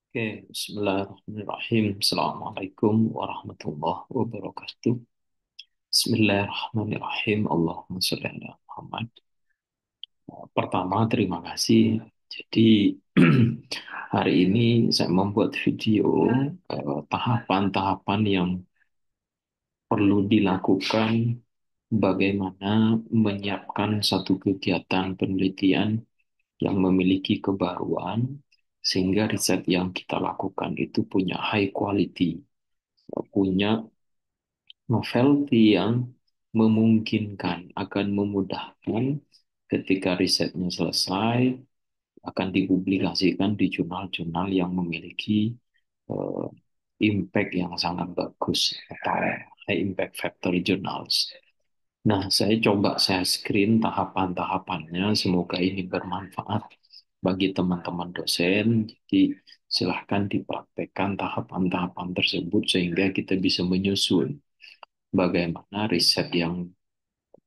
Oke, Bismillahirrahmanirrahim. Assalamualaikum warahmatullahi wabarakatuh. Bismillahirrahmanirrahim. Allahumma sholli ala Muhammad. Pertama, terima kasih. Jadi, hari ini saya membuat video tahapan-tahapan yang perlu dilakukan bagaimana menyiapkan satu kegiatan penelitian yang memiliki kebaruan sehingga riset yang kita lakukan itu punya high quality, punya novelty yang memungkinkan, akan memudahkan ketika risetnya selesai, akan dipublikasikan di jurnal-jurnal yang memiliki eh, impact yang sangat bagus atau high impact factor journals. Nah, saya screen tahapan-tahapannya. Semoga ini bermanfaat bagi teman-teman dosen. Jadi, silahkan dipraktekkan tahapan-tahapan tersebut sehingga kita bisa menyusun bagaimana riset yang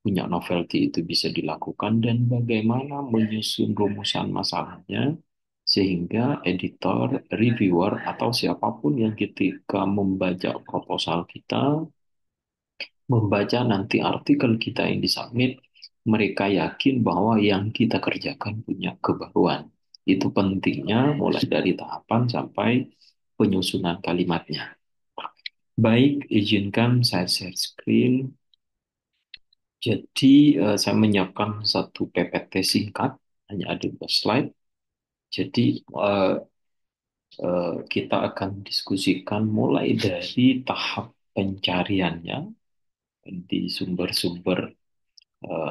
punya novelty itu bisa dilakukan dan bagaimana menyusun rumusan masalahnya sehingga editor, reviewer, atau siapapun yang ketika membaca proposal kita, membaca nanti artikel kita yang disubmit, mereka yakin bahwa yang kita kerjakan punya kebaruan. Itu pentingnya mulai dari tahapan sampai penyusunan kalimatnya. Baik, izinkan saya share screen. Jadi, saya menyiapkan satu PPT singkat, hanya ada 2 slide. Jadi, kita akan diskusikan mulai dari tahap pencariannya di sumber-sumber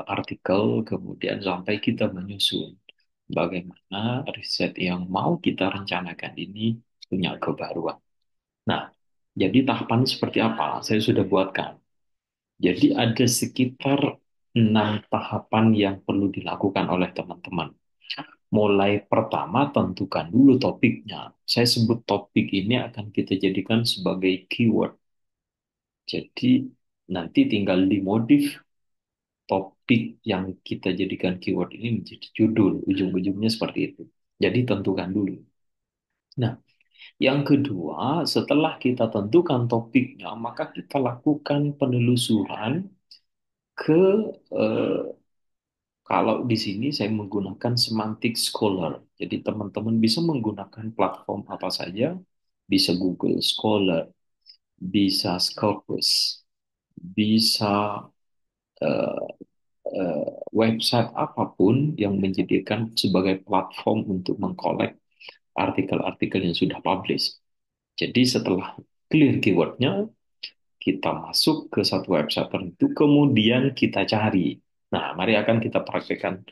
artikel, kemudian sampai kita menyusun bagaimana riset yang mau kita rencanakan ini punya kebaruan. Nah, jadi tahapan seperti apa? Saya sudah buatkan. Jadi ada sekitar 6 tahapan yang perlu dilakukan oleh teman-teman. Mulai pertama, tentukan dulu topiknya. Saya sebut topik ini akan kita jadikan sebagai keyword. Jadi nanti tinggal dimodif topik yang kita jadikan keyword ini menjadi judul. Ujung-ujungnya seperti itu. Jadi tentukan dulu. Nah, yang kedua, setelah kita tentukan topiknya, maka kita lakukan penelusuran ke eh, kalau di sini saya menggunakan Semantic Scholar. Jadi teman-teman bisa menggunakan platform apa saja, bisa Google Scholar, bisa Scopus, bisa eh, eh, website apapun yang menyediakan sebagai platform untuk mengkolek artikel-artikel yang sudah publish. Jadi setelah clear keywordnya, kita masuk ke satu website tertentu, kemudian kita cari. Nah, mari akan kita praktekkan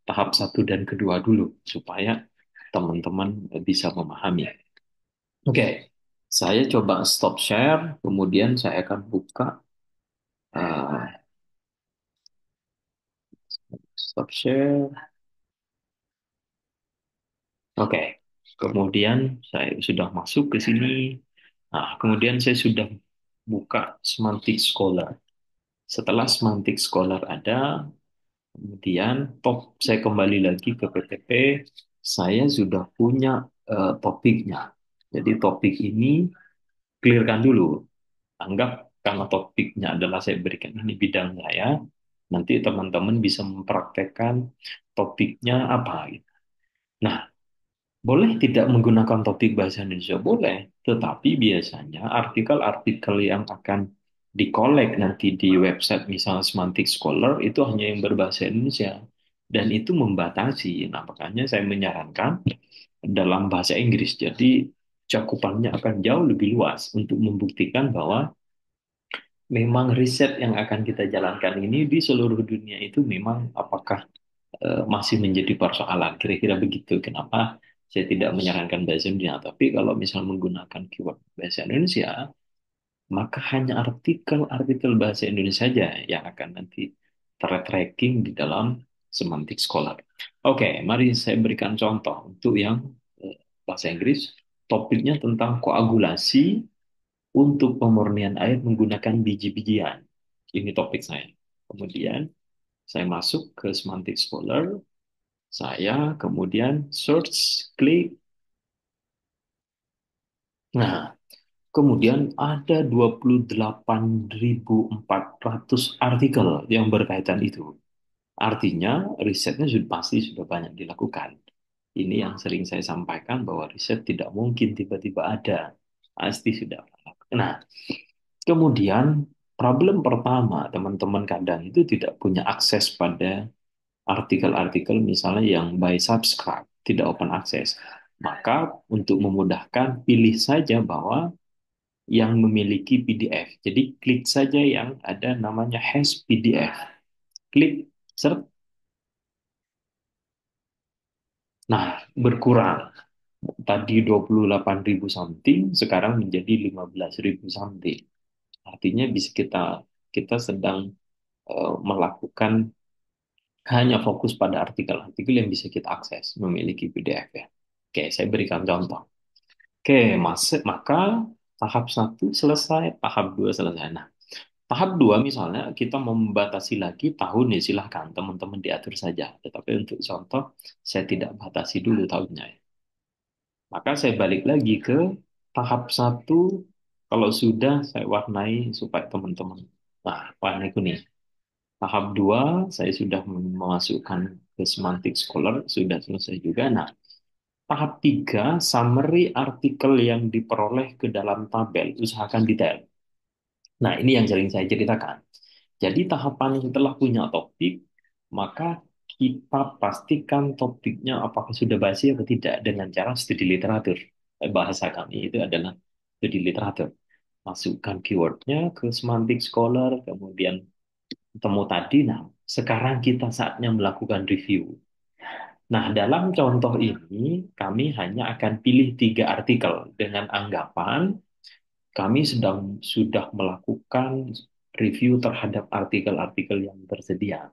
tahap satu dan kedua dulu, supaya teman-teman bisa memahami. Oke, saya coba stop share, kemudian saya akan buka uh, stop share. Oke, kemudian saya sudah masuk ke sini. Nah, kemudian saya sudah buka Semantic Scholar. Setelah Semantic Scholar ada, kemudian saya kembali lagi ke PPT. Saya sudah punya topiknya. Jadi topik ini clearkan dulu. Anggap karena topiknya adalah saya berikan ini bidang saya. Nanti teman-teman bisa mempraktekkan topiknya apa gitu. Nah, boleh tidak menggunakan topik bahasa Indonesia? Boleh. Tetapi biasanya artikel-artikel yang akan dikolek nanti di website misalnya Semantic Scholar itu hanya yang berbahasa Indonesia. Dan itu membatasi. Nah, makanya saya menyarankan dalam bahasa Inggris. Jadi cakupannya akan jauh lebih luas untuk membuktikan bahwa memang riset yang akan kita jalankan ini di seluruh dunia itu memang apakah masih menjadi persoalan. Kira-kira begitu. Kenapa saya tidak menyarankan bahasa Indonesia? Tapi kalau misal menggunakan keyword bahasa Indonesia, maka hanya artikel-artikel bahasa Indonesia saja yang akan nanti ter-tracking di dalam Semantic Scholar. Oke, mari saya berikan contoh untuk yang bahasa Inggris. Topiknya tentang koagulasi untuk pemurnian air menggunakan biji-bijian. Ini topik saya. Kemudian saya masuk ke Semantic Scholar, saya kemudian search, klik, Nah, kemudian ada 28.400 artikel yang berkaitan itu. Artinya risetnya sudah pasti sudah banyak dilakukan. Ini yang sering saya sampaikan bahwa riset tidak mungkin tiba-tiba ada. Pasti sudah. Nah, kemudian problem pertama teman-teman kadang itu tidak punya akses pada artikel-artikel misalnya yang by subscribe, tidak open access. Maka untuk memudahkan pilih saja bahwa yang memiliki PDF. Jadi klik saja yang ada namanya has PDF. Klik search. Nah, berkurang. Tadi 28.000 something, sekarang menjadi 15.000 something. Artinya bisa kita sedang melakukan hanya fokus pada artikel-artikel yang bisa kita akses, memiliki PDF ya. Oke, saya berikan contoh. Oke, maka tahap satu selesai, tahap dua selesai. Nah, tahap dua misalnya kita membatasi lagi tahun ya silahkan teman-teman diatur saja. Tetapi untuk contoh, saya tidak batasi dulu tahunnya. Maka saya balik lagi ke tahap satu, kalau sudah saya warnai supaya teman-teman. Nah, warna kuning. Tahap dua, saya sudah memasukkan ke Semantic Scholar, sudah selesai juga. Nah, tahap tiga, summary artikel yang diperoleh ke dalam tabel, usahakan detail. Nah, ini yang sering saya ceritakan. Jadi, tahapan setelah punya topik, maka kita pastikan topiknya apakah sudah basi atau tidak dengan cara studi literatur. Bahasa kami itu adalah studi literatur. Masukkan keywordnya ke Semantic Scholar, kemudian temu tadi. Nah, sekarang kita saatnya melakukan review. Nah, dalam contoh ini, kami hanya akan pilih 3 artikel dengan anggapan kami sedang sudah melakukan review terhadap artikel-artikel yang tersedia.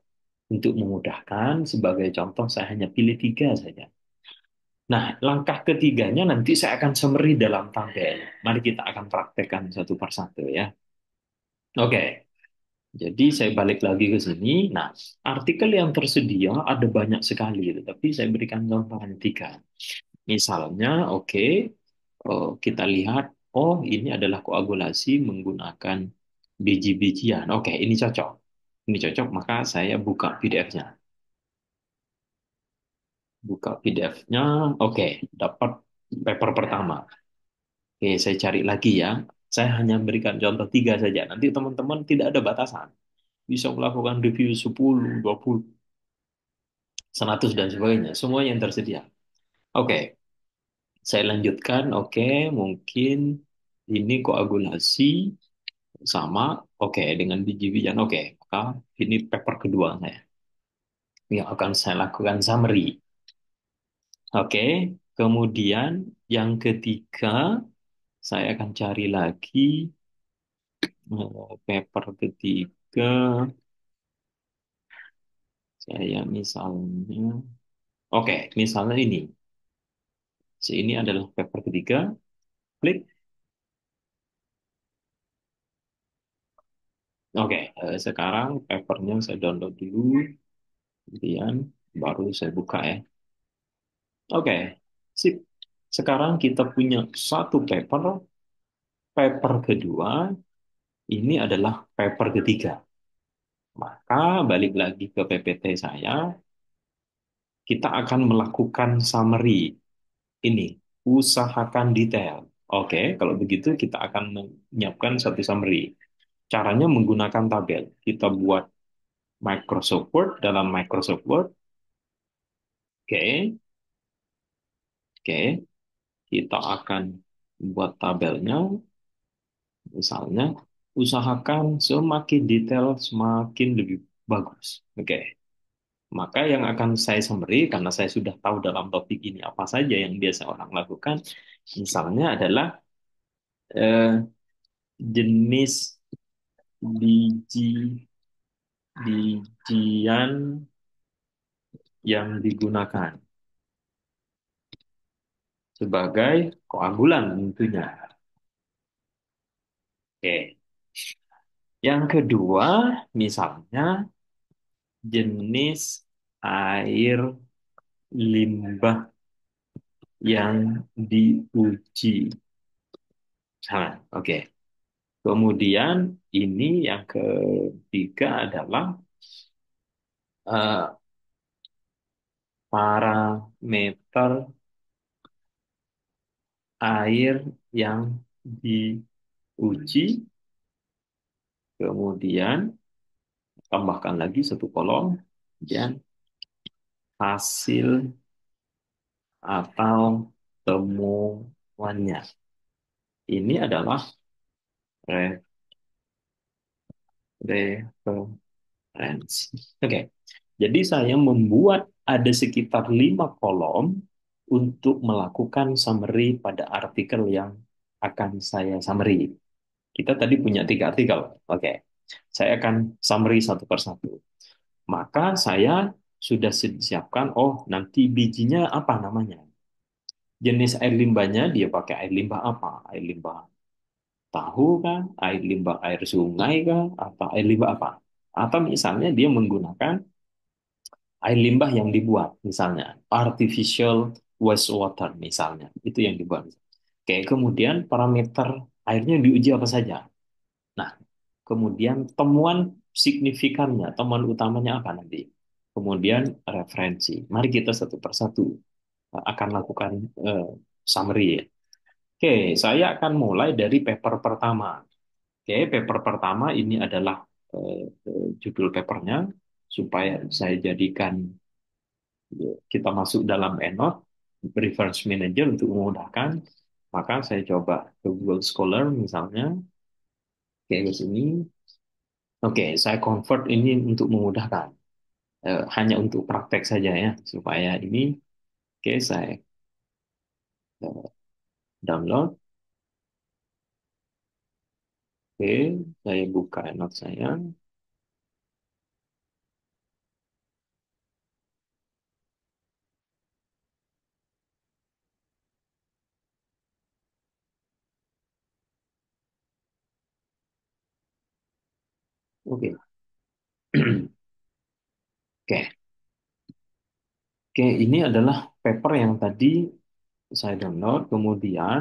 Untuk memudahkan, sebagai contoh, saya hanya pilih 3 saja. Nah, langkah ketiganya nanti saya akan summary dalam tabel. Mari kita akan praktekkan satu persatu ya. Oke, jadi saya balik lagi ke sini. Nah, artikel yang tersedia ada banyak sekali, tapi saya berikan contoh hanya 3. Misalnya, oke, kita lihat, oh ini adalah koagulasi menggunakan biji-bijian. Oke, ini cocok. Ini cocok, maka saya buka PDF-nya. Buka PDF-nya, oke, dapat paper pertama. Oke, saya cari lagi ya. Saya hanya berikan contoh 3 saja. Nanti teman-teman tidak ada batasan. Bisa melakukan review 10, 20, 100, dan sebagainya. Semua yang tersedia. Oke, saya lanjutkan. Oke, mungkin ini koagulasi sama. Oke, dengan biji-bijian. Oke, maka ini paper kedua saya. Yang akan saya lakukan summary. Oke, kemudian yang ketiga, saya akan cari lagi paper ketiga. Saya misalnya, oke, misalnya ini. Ini adalah paper ketiga. Klik. Oke, sekarang papernya saya download dulu. Kemudian baru saya buka ya. Oke, sip. Sekarang kita punya satu paper. Paper kedua, ini adalah paper ketiga. Maka balik lagi ke PPT saya, kita akan melakukan summary. Ini, usahakan detail. Oke, kalau begitu kita akan menyiapkan satu summary. Caranya menggunakan tabel. Kita buat Microsoft Word dalam Microsoft Word. Oke, oke. Kita akan buat tabelnya. Misalnya, usahakan semakin detail, semakin lebih bagus. Oke. Maka yang akan saya summary, karena saya sudah tahu dalam topik ini apa saja yang biasa orang lakukan, misalnya adalah eh, jenis biji bijian yang digunakan sebagai koagulan tentunya. Oke. Yang kedua, misalnya jenis air limbah yang diuji. Nah, oke. Kemudian ini yang ketiga adalah eh, parameter air yang diuji, kemudian tambahkan lagi satu kolom, dan hasil atau temuannya. Ini adalah re- referensi. Oke, jadi saya membuat ada sekitar 5 kolom untuk melakukan summary pada artikel yang akan saya summary. Kita tadi punya 3 artikel. Oke, saya akan summary satu persatu. Maka saya sudah siapkan, oh nanti bijinya apa namanya. Jenis air limbahnya dia pakai air limbah apa? Air limbah tahu kah? Air limbah air sungai kah? Atau air limbah apa? Atau misalnya dia menggunakan air limbah yang dibuat, misalnya artificial wastewater misalnya. Itu yang dibuat. Oke, kemudian parameter airnya diuji apa saja? Nah, kemudian temuan signifikannya, temuan utamanya apa nanti? Kemudian referensi. Mari kita satu persatu akan lakukan summary ya. Oke, saya akan mulai dari paper pertama. Oke, paper pertama ini adalah judul papernya supaya saya jadikan kita masuk dalam EndNote Reference Manager untuk memudahkan. Maka saya coba ke Google Scholar misalnya, kayak ke sini. Oke, saya convert ini untuk memudahkan. Hanya untuk praktek saja ya, supaya ini, oke, saya eh, download. Oke, saya buka EndNote saya. Oke, oke, oke. Ini adalah paper yang tadi saya download. Kemudian,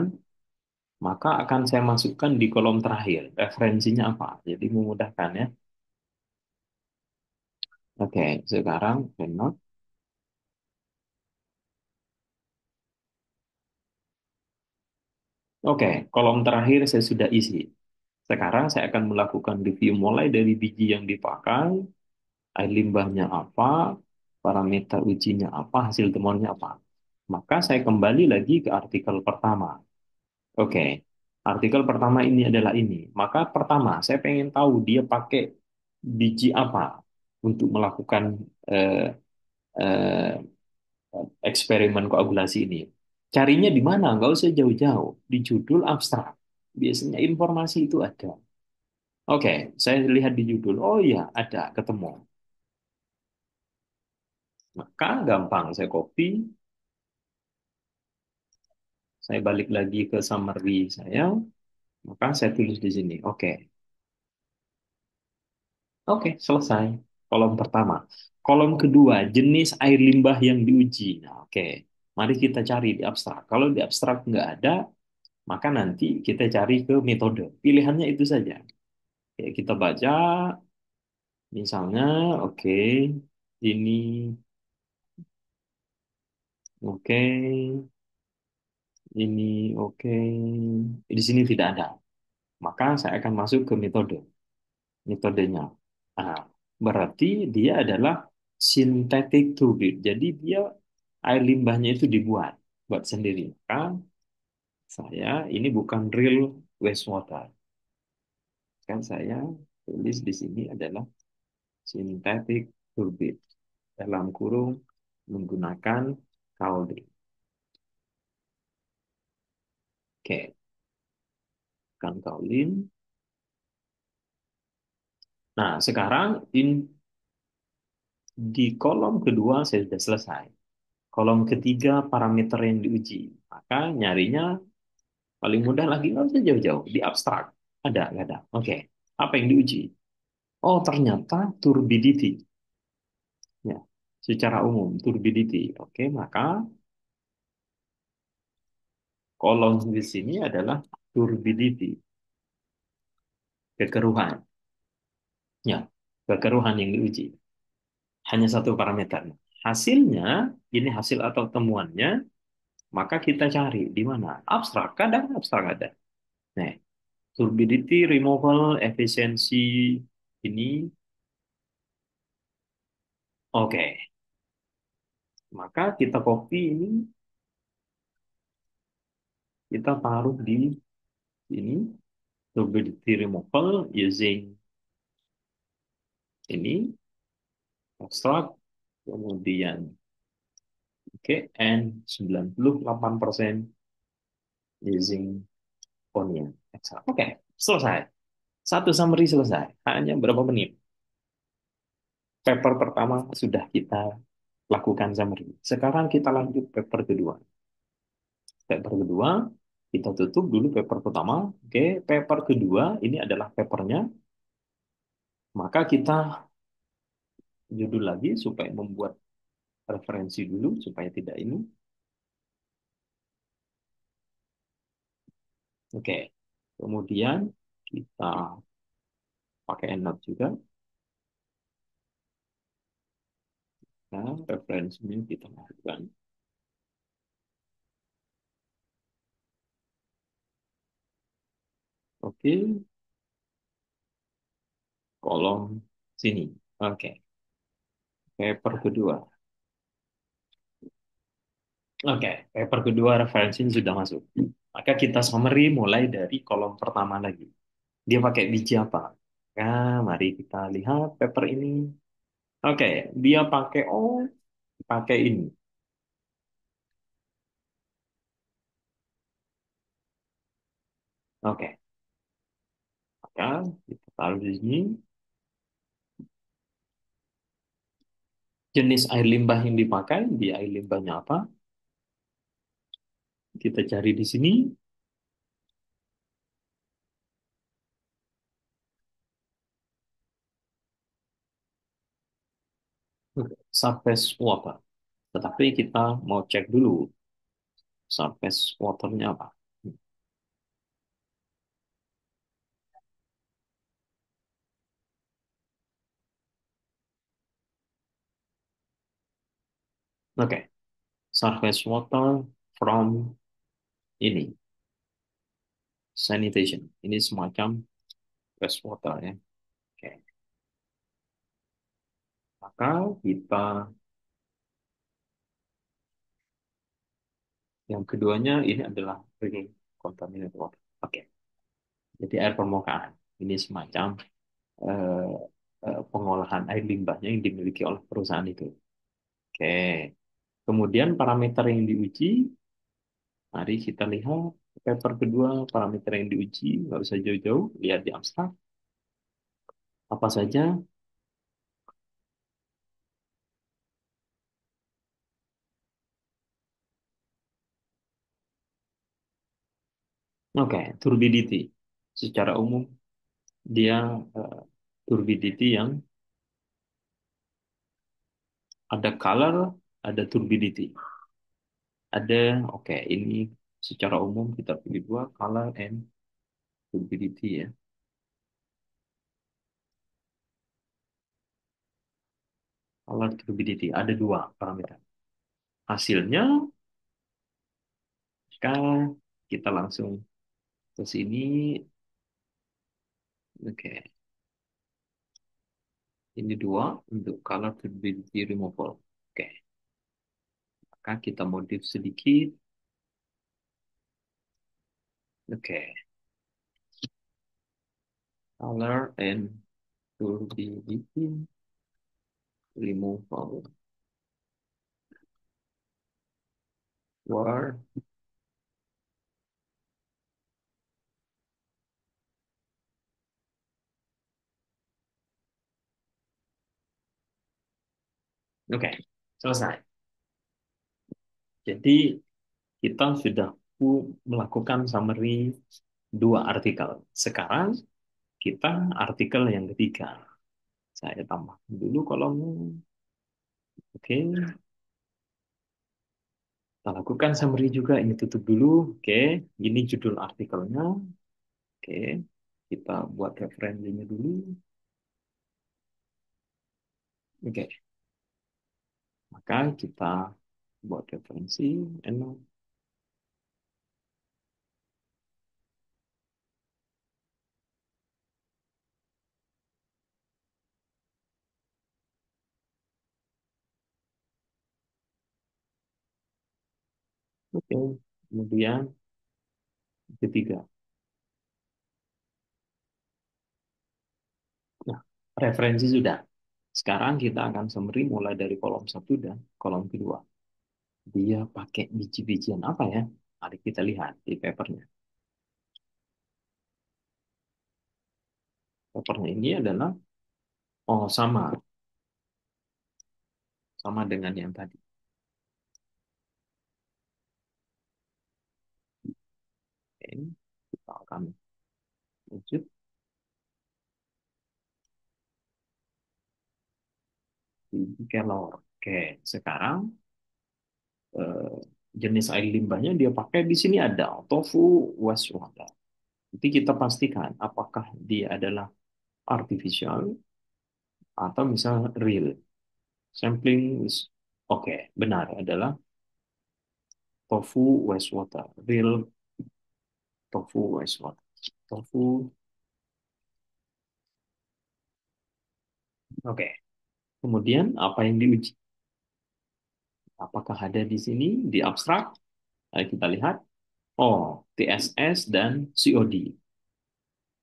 maka akan saya masukkan di kolom terakhir. Referensinya apa? Jadi memudahkan ya. Oke, sekarang EndNote. Oke, kolom terakhir saya sudah isi. Sekarang saya akan melakukan review mulai dari biji yang dipakai, air limbahnya apa, parameter ujinya apa, hasil temuannya apa. Maka saya kembali lagi ke artikel pertama. Oke, artikel pertama ini adalah ini. Maka pertama, saya pengen tahu dia pakai biji apa untuk melakukan eh, eh, eksperimen koagulasi ini. Carinya di mana? Nggak usah jauh-jauh. Di judul abstrak. Biasanya informasi itu ada. Oke, saya lihat di judul. Oh iya, ada, ketemu. Maka gampang, saya copy, saya balik lagi ke summary saya, maka saya tulis di sini. Oke, oke, selesai. Kolom pertama. Kolom kedua, jenis air limbah yang diuji. Nah, oke, mari kita cari di abstrak. Kalau di abstrak nggak ada, maka nanti kita cari ke metode. Pilihannya itu saja. Oke, kita baca, misalnya, oke, ini, oke, ini, oke, di sini tidak ada. Maka saya akan masuk ke metodenya. Nah, berarti dia adalah synthetic turbid. Jadi dia air limbahnya itu buat sendiri. Maka saya ini bukan real wastewater. Kan saya tulis di sini adalah synthetic turbid dalam kurung menggunakan kaolin. Oke, kan kaolin. Nah, sekarang di kolom kedua saya sudah selesai. Kolom ketiga parameter yang diuji. Maka nyarinya paling mudah lagi nggak usah jauh-jauh. Di abstrak. Ada, nggak ada. Oke. Apa yang diuji? Oh, ternyata turbidity. Ya. Secara umum, turbidity. Oke, maka Kolom di sini adalah turbidity, kekeruhan. Ya, kekeruhan yang diuji. Hanya satu parameter. Hasilnya, ini hasil atau temuannya, maka kita cari di mana. Abstrak, kadang abstrak ada. Nah, turbidity, removal, efisiensi, ini, oke. Maka kita copy ini, kita taruh di ini, turbidity removal using ini, abstrak, kemudian, oke, and 98% using Onion. Excel. Oke, selesai. Satu summary selesai. Hanya berapa menit? Paper pertama sudah kita lakukan summary. Sekarang kita lanjut paper kedua. Paper kedua, kita tutup dulu paper pertama. Oke, paper kedua ini adalah papernya. Maka kita judul lagi supaya membuat referensi dulu supaya tidak ini. Oke, kemudian kita pakai EndNote juga. Nah, referensinya kita masukkan. Oke, kolom sini. Oke, paper kedua. Oke, paper kedua referensi sudah masuk. Maka kita summary mulai dari kolom pertama lagi. Dia pakai biji apa? Nah, mari kita lihat paper ini. Oke, dia pakai ini. Oke, maka kita taruh di sini. Jenis air limbah yang dipakai, di air limbahnya apa? Kita cari di sini. Surface water. Tetapi kita mau cek dulu surface waternya apa. Oke, surface water from ini, sanitation. Ini semacam wastewater ya. Oke, maka kita yang keduanya ini adalah drinking contaminated water. Oke, jadi air permukaan. Ini semacam eh, pengolahan air limbahnya yang dimiliki oleh perusahaan itu. Oke, kemudian parameter yang diuji, mari kita lihat paper kedua, parameter yang diuji, nggak usah jauh-jauh, lihat di abstrak. Apa saja? Oke, turbidity. Secara umum, dia eh, turbidity yang ada color, ada turbidity. Ada, oke, ini secara umum kita pilih dua, color and turbidity ya. Color turbidity, ada dua parameter. Hasilnya, sekarang kita langsung ke sini. Oke, ini dua untuk color turbidity removal. Oke, maka kita modif sedikit. Oke, color and turbidity removal. War. Oke, selesai. Jadi kita sudah melakukan summary dua artikel. Sekarang kita artikel yang ketiga. Saya tambah dulu kolomnya. Oke, lakukan summary juga. Ini tutup dulu. Oke, ini judul artikelnya. Oke, kita buat referensinya dulu. Oke, maka kita buat referensi. Enak. Oke, kemudian ketiga. Nah, referensi sudah. Sekarang kita akan summary mulai dari kolom satu dan kolom kedua. Dia pakai biji-bijian apa ya? Mari kita lihat di papernya. Papernya ini adalah, oh sama, sama dengan yang tadi. Oke, kita akan lanjut di kelor. Oke, sekarang eh, jenis air limbahnya dia pakai di sini ada tofu wastewater. Jadi kita pastikan apakah dia adalah artificial atau misal real. Sampling oke, benar adalah tofu wastewater, real tofu wastewater. Tofu, oke. Kemudian apa yang diuji? Apakah ada di sini di abstrak? Ayo kita lihat. Oh, TSS dan COD.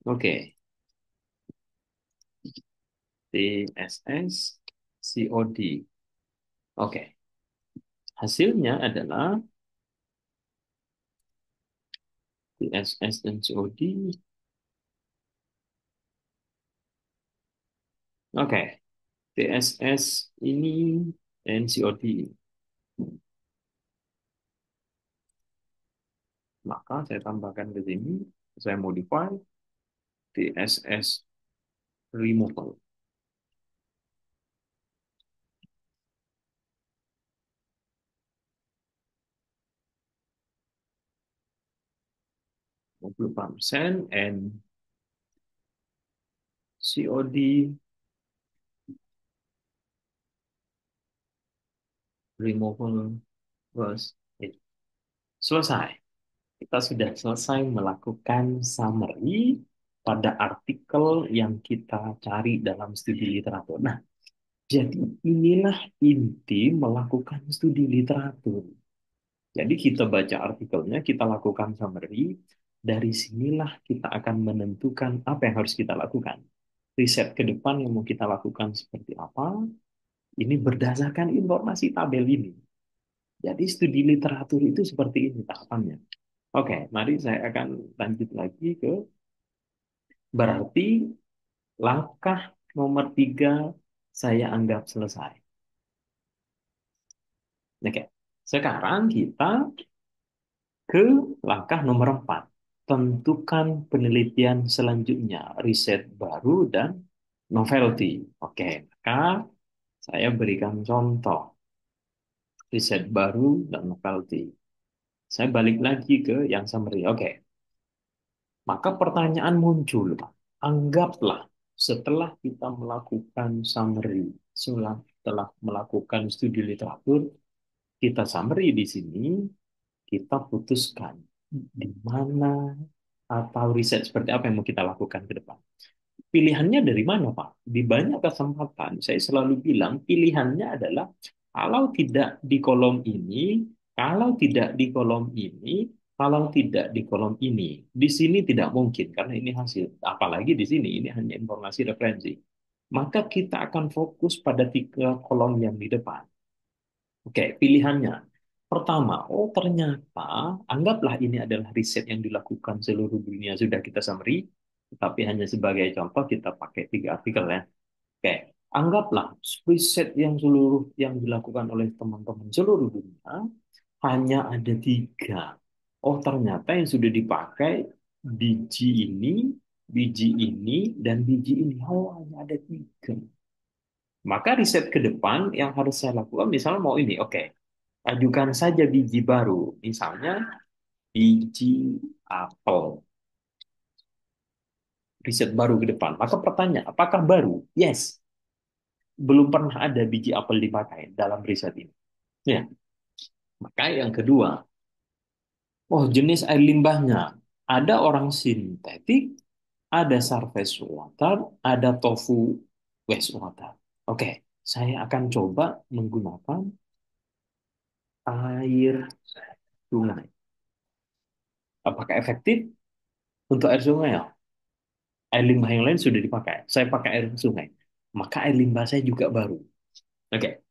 Oke, TSS, COD. Oke, hasilnya adalah TSS dan COD. Oke, TSS ini dan COD. Maka saya tambahkan ke sini, saya modify TSS removal. 20% and COD removal was it. Selesai. Kita sudah selesai melakukan summary pada artikel yang kita cari dalam studi literatur. Nah, jadi inilah inti melakukan studi literatur. Jadi kita baca artikelnya, kita lakukan summary, dari sinilah kita akan menentukan apa yang harus kita lakukan. Riset ke depan yang mau kita lakukan seperti apa, ini berdasarkan informasi tabel ini. Jadi studi literatur itu seperti ini tahapannya. Oke, mari saya akan lanjut lagi ke berarti langkah nomor 3 saya anggap selesai. Oke, sekarang kita ke langkah nomor 4. Tentukan penelitian selanjutnya, riset baru dan novelty. Oke, maka saya berikan contoh riset baru dan novelty. Saya balik lagi ke yang summary. Oke, maka pertanyaan muncul, Pak. Anggaplah setelah kita melakukan summary, setelah melakukan studi literatur, kita summary di sini, kita putuskan di mana atau riset seperti apa yang mau kita lakukan ke depan. Pilihannya dari mana, Pak? Di banyak kesempatan, saya selalu bilang pilihannya adalah kalau tidak di kolom ini, kalau tidak di kolom ini, kalau tidak di kolom ini. Di sini tidak mungkin, karena ini hasil. Apalagi di sini, ini hanya informasi referensi. Maka kita akan fokus pada 3 kolom yang di depan. Oke, pilihannya. Pertama, oh ternyata anggaplah ini adalah riset yang dilakukan seluruh dunia sudah kita summary, tapi hanya sebagai contoh kita pakai 3 artikel ya. Oke, anggaplah riset yang seluruh yang dilakukan oleh teman-teman seluruh dunia hanya ada 3. Oh ternyata yang sudah dipakai biji ini, biji ini, dan biji ini. Oh hanya ada 3. Maka riset ke depan yang harus saya lakukan, misalnya mau ini, oke. Ajukan saja biji baru, misalnya biji apel, riset baru ke depan. Maka pertanyaan, apakah baru? Yes, belum pernah ada biji apel dipakai dalam riset ini. Ya, maka yang kedua, oh jenis air limbahnya, ada orang sintetik, ada surface water, ada tofu wastewater. Oke, saya akan coba menggunakan air sungai. Apakah efektif untuk air sungai? Ya? Air limbah yang lain sudah dipakai. Saya pakai air sungai. Maka air limbah saya juga baru. Oke.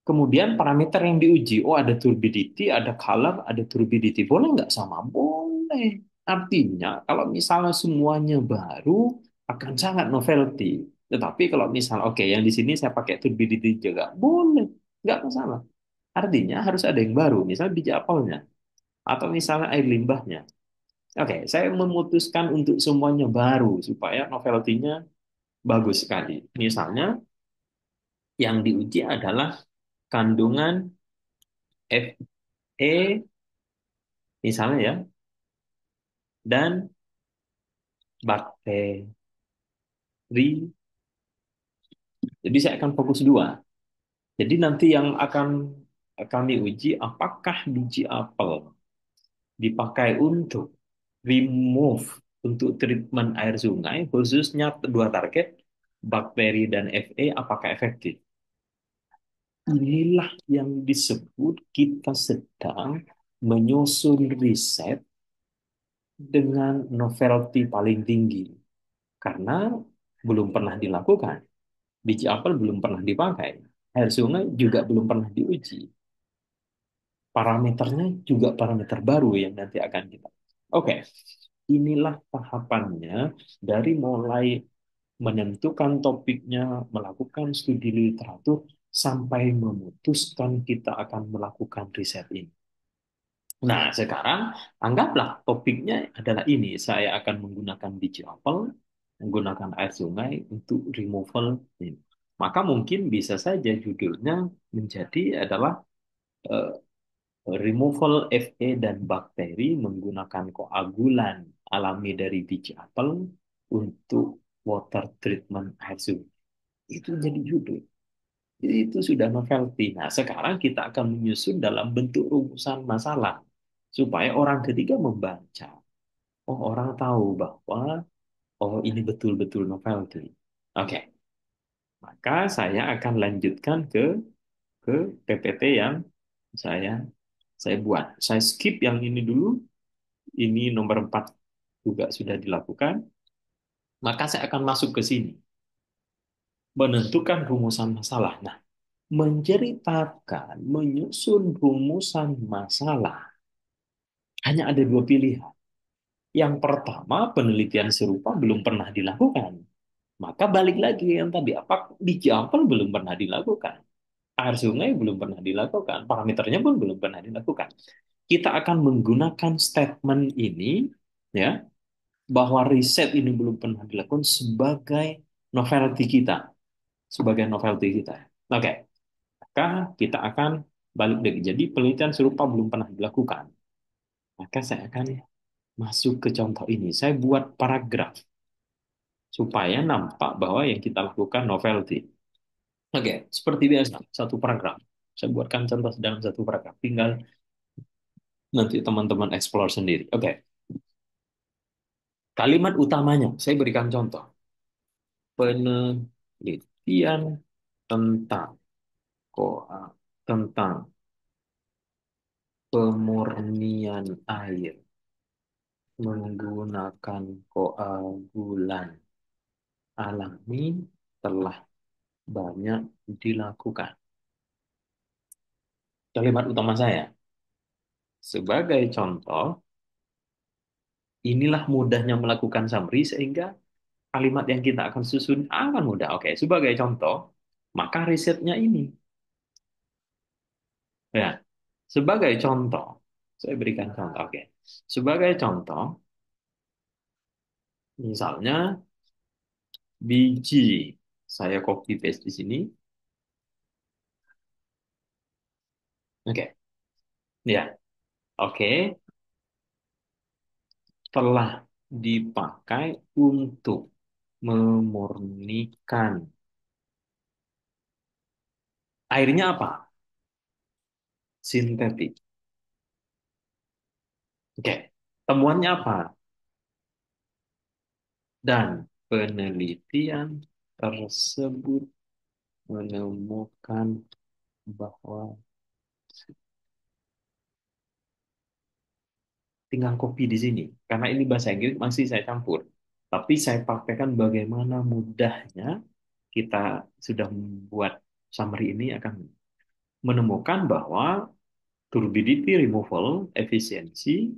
Kemudian parameter yang diuji, oh ada turbidity, ada color, ada turbidity. Boleh nggak sama? Boleh. Artinya kalau misalnya semuanya baru akan sangat novelty. Tetapi kalau misal, oke yang di sini saya pakai turbidity juga, boleh. Nggak masalah. Artinya harus ada yang baru. Misalnya biji apelnya. Atau misalnya air limbahnya. Oke, saya memutuskan untuk semuanya baru supaya novelty-nya bagus sekali. Misalnya yang diuji adalah kandungan Fe misalnya ya, dan bakteri. Jadi saya akan fokus dua. Jadi nanti yang akan kami uji apakah biji apel dipakai untuk remove untuk treatment air sungai khususnya dua target bakteri dan Fe apakah efektif. Inilah yang disebut kita sedang menyusun riset dengan novelty paling tinggi karena belum pernah dilakukan. Biji apel belum pernah dipakai. Air sungai juga belum pernah diuji. Parameternya juga parameter baru yang nanti akan kita. Oke, inilah tahapannya dari mulai menentukan topiknya, melakukan studi literatur, sampai memutuskan kita akan melakukan riset ini. Nah, sekarang anggaplah topiknya adalah ini. Saya akan menggunakan biji apel, menggunakan air sungai untuk removal ini. Maka mungkin bisa saja judulnya menjadi adalah eh, removal Fe dan bakteri menggunakan koagulan alami dari biji apel untuk water treatment air sungai. Itu jadi judul. Jadi itu sudah novelty. Nah, sekarang kita akan menyusun dalam bentuk rumusan masalah supaya orang ketiga membaca. Oh, orang tahu bahwa oh ini betul-betul novelty. Oke, maka saya akan lanjutkan ke PPT yang saya saya buat. Saya skip yang ini dulu. Ini nomor 4 juga sudah dilakukan. Maka saya akan masuk ke sini. Menentukan rumusan masalah. Nah, menceritakan, menyusun rumusan masalah. Hanya ada dua pilihan. Yang pertama, penelitian serupa belum pernah dilakukan. Maka balik lagi yang tadi, apa biji apel belum pernah dilakukan. Air sungai belum pernah dilakukan. Parameternya pun belum pernah dilakukan. Kita akan menggunakan statement ini, ya, bahwa riset ini belum pernah dilakukan sebagai novelty kita. Sebagai novelty kita. Oke, maka kita akan balik lagi. Jadi penelitian serupa belum pernah dilakukan. Maka saya akan masuk ke contoh ini. Saya buat paragraf supaya nampak bahwa yang kita lakukan novelty. Oke, seperti biasa, satu paragraf. Saya buatkan contoh dalam satu paragraf. Tinggal nanti teman-teman explore sendiri. Oke, kalimat utamanya, saya berikan contoh. Penelitian tentang koa, tentang pemurnian air menggunakan koagulan alami telah banyak dilakukan. Kalimat utama saya, sebagai contoh, inilah mudahnya melakukan summary sehingga kalimat yang kita akan susun akan mudah. Oke, sebagai contoh, maka risetnya ini. Ya, sebagai contoh, saya berikan contoh. Oke, sebagai contoh, misalnya biji, saya copy paste di sini. Oke, ya, oke. Telah dipakai untuk memurnikan airnya apa? Sintetik. Oke. Temuannya apa? Dan penelitian tersebut menemukan bahwa tinggal copy di sini. Karena ini bahasa Inggris masih saya campur. Tapi saya praktekkan bagaimana mudahnya kita sudah membuat summary ini akan menemukan bahwa turbidity removal efisiensi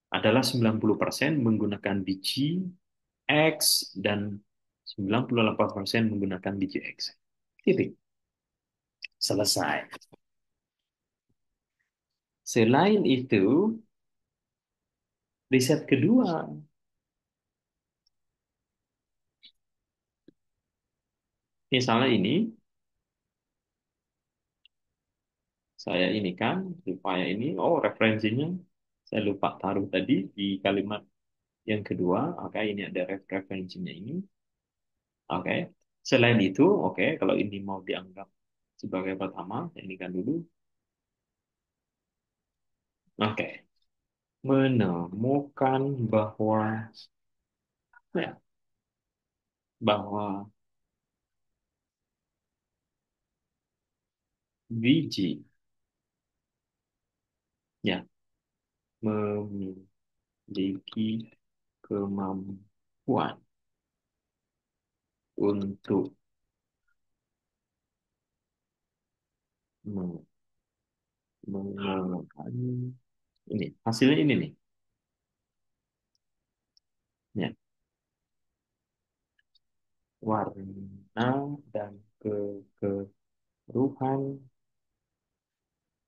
adalah 90% menggunakan biji X dan 98% menggunakan biji X. Titik. Selesai. Selain itu, riset kedua, misalnya ini, saya ini kan, supaya ini, oh referensinya, saya lupa taruh tadi di kalimat yang kedua, oke, ini ada referensinya ini, oke. Selain itu, oke, kalau ini mau dianggap sebagai pertama, ini kan dulu, oke, menemukan bahwa, ya, bahwa biji, ya, memiliki kemampuan untuk me- mengurangi ini hasilnya ini nih ya warna dan kekeruhan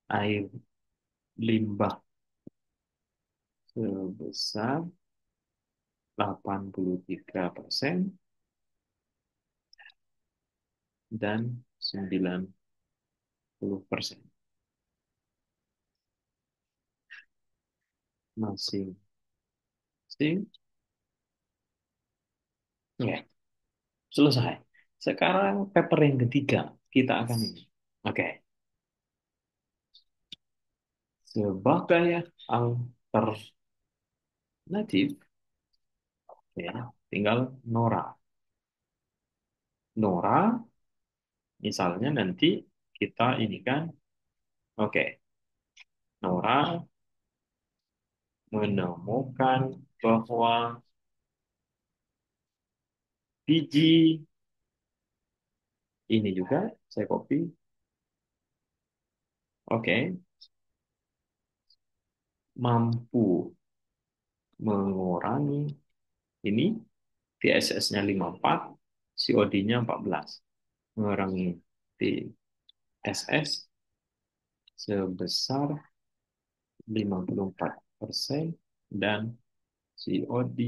air limbah sebesar 83% dan 90% masing-masing. Ya, selesai. Sekarang paper yang ketiga kita akan ini. Oke, sebagai alternatif ya, tinggal Nora. Nora, misalnya nanti kita ini kan, oke, Nora menemukan bahwa biji ini juga saya copy, oke, mampu mengurangi ini TSS-nya 54, COD-nya 14, mengurangi TSS sebesar 54% dan COD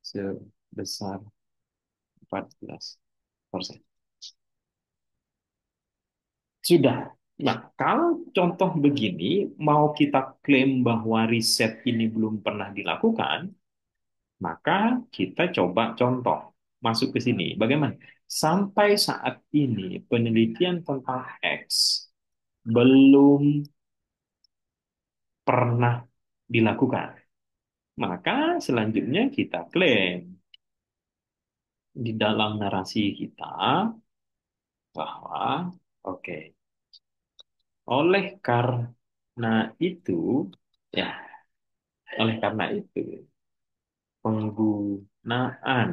sebesar 14%. Sudah. Nah, kalau contoh begini, mau kita klaim bahwa riset ini belum pernah dilakukan, maka kita coba contoh masuk ke sini. Bagaimana? Sampai saat ini penelitian tentang X belum pernah dilakukan. Maka selanjutnya kita klaim di dalam narasi kita bahwa oke, oleh karena itu ya, oleh karena itu penggunaan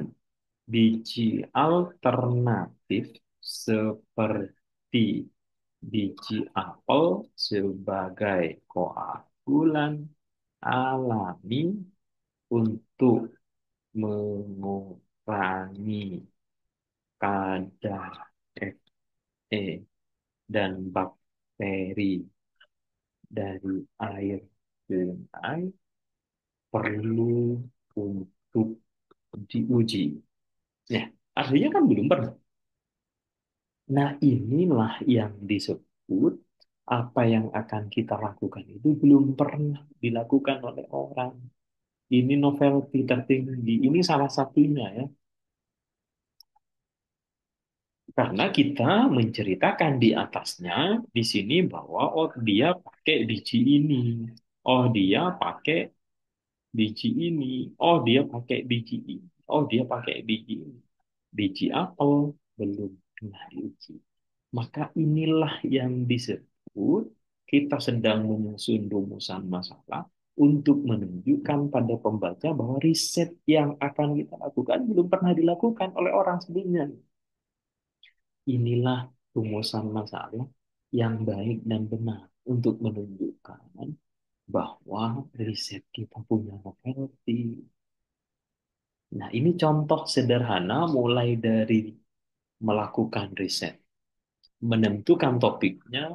biji alternatif seperti biji apel sebagai koagulan alami untuk mengurangi kadar Fe dan bakteri dari air sungai perlu untuk diuji. Ya, artinya kan belum pernah. Nah, inilah yang disebut apa yang akan kita lakukan itu belum pernah dilakukan oleh orang. Ini novelty tertinggi. Ini salah satunya ya. Karena kita menceritakan di atasnya di sini bahwa oh dia pakai biji ini. Oh dia pakai biji ini. Oh dia pakai biji ini. Oh dia pakai biji ini. Biji apel belum pernah diuji. Maka inilah yang disebut kita sedang menyusun rumusan masalah untuk menunjukkan pada pembaca bahwa riset yang akan kita lakukan belum pernah dilakukan oleh orang sebelumnya. Inilah rumusan masalah yang baik dan benar untuk menunjukkan bahwa riset kita punya novelty. Nah, ini contoh sederhana mulai dari melakukan riset, menentukan topiknya,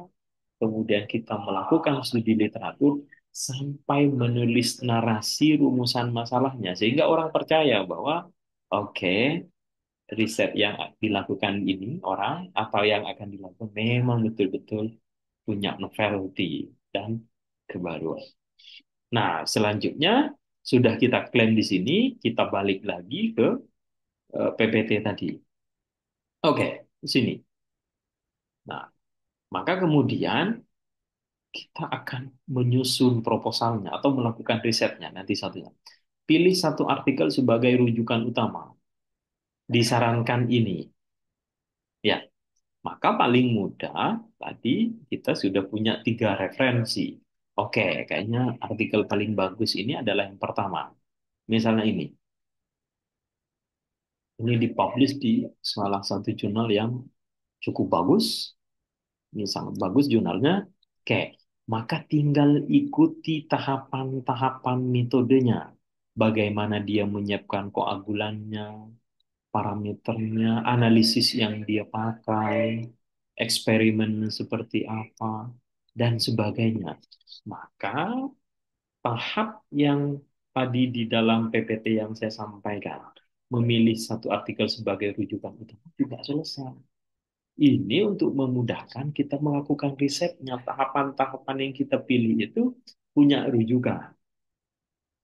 kemudian kita melakukan studi literatur sampai menulis narasi rumusan masalahnya sehingga orang percaya bahwa oke, riset yang dilakukan ini orang atau yang akan dilakukan memang betul-betul punya novelty dan kebaruan. Nah, selanjutnya sudah kita klaim di sini, kita balik lagi ke PPT tadi. Oke, di sini. Nah, maka kemudian kita akan menyusun proposalnya atau melakukan risetnya nanti satunya. Pilih satu artikel sebagai rujukan utama. Disarankan ini. Ya, maka paling mudah tadi kita sudah punya tiga referensi. Oke, kayaknya artikel paling bagus ini adalah yang pertama. Misalnya ini. Ini dipublish di salah satu jurnal yang cukup bagus. Ini sangat bagus jurnalnya. Oke, maka tinggal ikuti tahapan-tahapan metodenya. Bagaimana dia menyiapkan koagulannya, parameternya, analisis yang dia pakai, eksperimen seperti apa, dan sebagainya. Maka tahap yang tadi di dalam PPT yang saya sampaikan, memilih satu artikel sebagai rujukan utama juga selesai. Ini untuk memudahkan kita melakukan risetnya. Tahapan-tahapan yang kita pilih itu punya rujukan.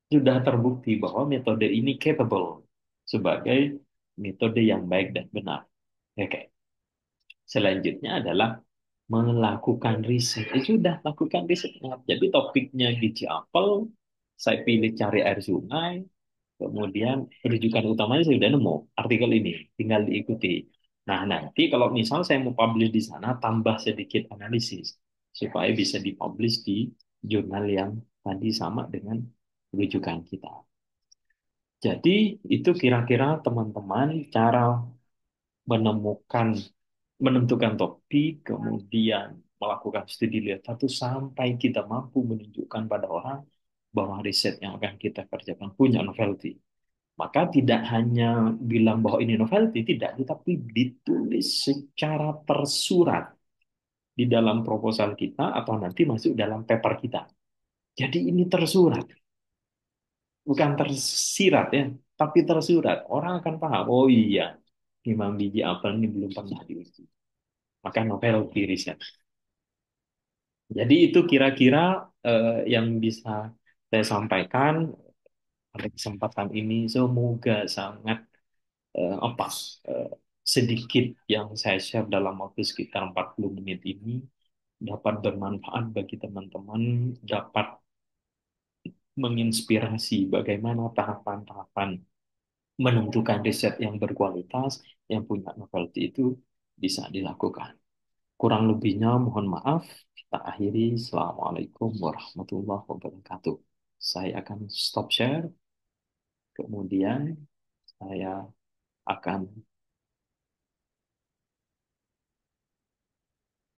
Sudah terbukti bahwa metode ini capable sebagai metode yang baik dan benar. Oke. Selanjutnya adalah melakukan riset. Sudah lakukan risetnya. Jadi topiknya biji apel, saya pilih cari air sungai, kemudian rujukan utamanya saya sudah nemu artikel ini, tinggal diikuti. Nah, nanti kalau misal saya mau publish di sana, tambah sedikit analisis supaya bisa dipublish di jurnal yang tadi sama dengan rujukan kita. Jadi itu kira-kira teman-teman cara menemukan, menentukan topik, kemudian melakukan studi literatur sampai kita mampu menunjukkan pada orang bahwa riset yang akan kita kerjakan punya novelty. Maka tidak hanya bilang bahwa ini novelty, tidak, tetapi ditulis secara tersurat di dalam proposal kita atau nanti masuk dalam paper kita. Jadi ini tersurat, bukan tersirat ya, tapi tersurat. Orang akan paham, oh iya, Imam biji apel ini belum pernah diuji. Maka novelty riset. Jadi itu kira-kira yang bisa saya sampaikan pada kesempatan ini. Semoga sangat apa eh, sedikit yang saya share dalam waktu sekitar 40 menit ini dapat bermanfaat bagi teman-teman, dapat menginspirasi bagaimana tahapan-tahapan menentukan riset yang berkualitas, yang punya novelty itu bisa dilakukan. Kurang lebihnya mohon maaf, kita akhiri. Assalamualaikum warahmatullahi wabarakatuh. Saya akan stop share, kemudian saya akan